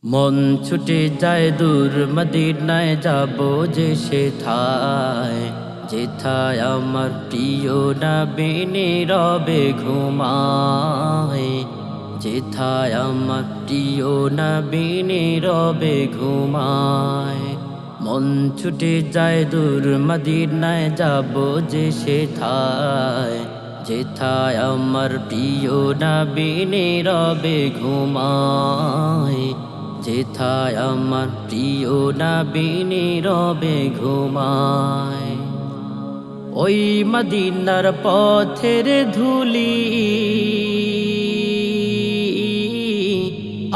মন ছুটে যায় দূর মদিনায় যাব যে সেথায়, যেথায় আমার প্রিয় নবী নীরবে ঘুমায়, যেথায় আমার প্রিয় নবী নীরবে ঘুমায়। মন ছুটে যায় দূর মদিনায় যাব যে সেথায়, যেথায় আমার প্রিয় নবী নীরবে ঘুমায়, যেথায় আমার প্রিয় নবী নীরবে ঘুমায়। ওই মদিনার পথের ধুলি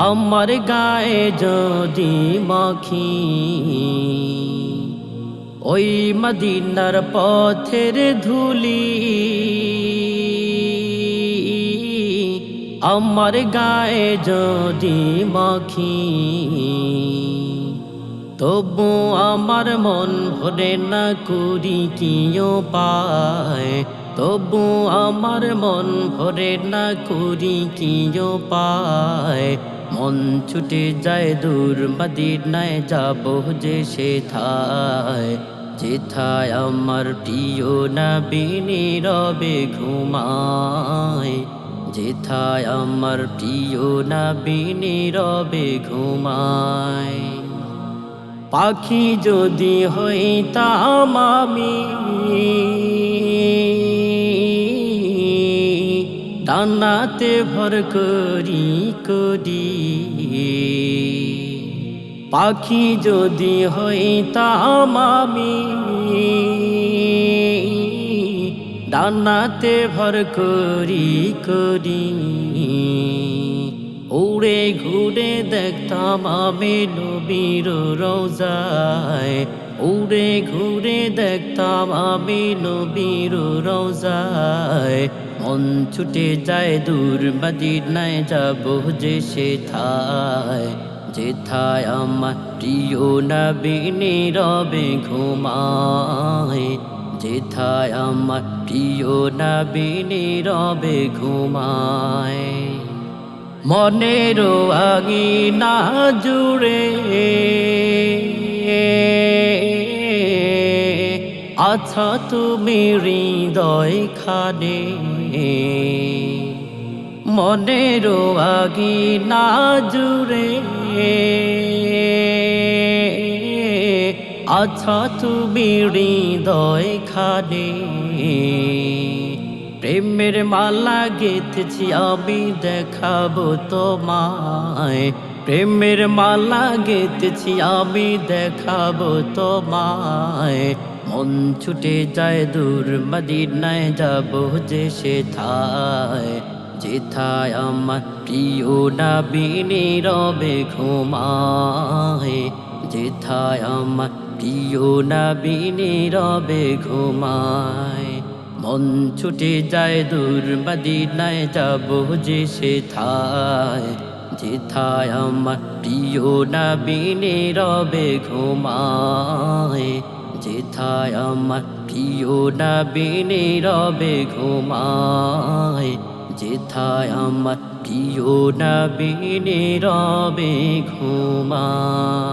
আমার গায়ে যদি মাখি, ওই মদিনার পথের ধুলি আমার গায়ে যদি মাখি, তবু আমার মন ভরে না করি কিও পায়, তবু আমার মন ভরে না করি কিও পায়। মন ছুটে যায় দূর মদিনায় যাব যে সেথায়, যেথায় আমার প্রিয় নবী নীরবে ঘুমায়, যেথায় আমার প্রিয় নবী নীরবে ঘুমায়। পাখি যদি হইতাম আমি, ডানাতে ভর করি করি, পাখি যদি হইতাম আমি, ডানাতে ভর করি করি, উড়ে ঘুরে দেখতাম আমি নবীর রওজায়, উড়ে ঘুরে দেখতাম আমি নবীর রওজায়। মন ছুটে যায় দূর মদিনায় যাব যে সেথায়, যেথায় আমার প্রিয় নবী নীরবে ঘুমায়, যেথায় আমার প্রিয় নবী নীরবে ঘুমায়। মনের আঙিনা জুড়ে আছা তুমি হৃদয় খানে, মনের আঙিনা জুড়ে আছা তুমি হৃদয় খানে। প্রেমের মালা গেঁথেছি আমি দেখাবো তোমায়, প্রেমের মালা গেঁথেছি আমি দেখাবো তোমায়। মন ছুটে যায় দূর মদিনায় যাব যে সেথায়, যেথায় আমার প্রিয় নবী নীরবে ঘুমায়, যেথায় আমার প্রিয় নবী নীরবে ঘুমায়। মন ছুটে যায় দূর মদিনায় যাব যে সেথায়, যেথায় আমার প্রিয় নবী নীরবে ঘুমায়, যেথায় আমার প্রিয় নবী নীরবে ঘুমায়, যেথায় আমার প্রিয় নবী নীরবে ঘুমায়।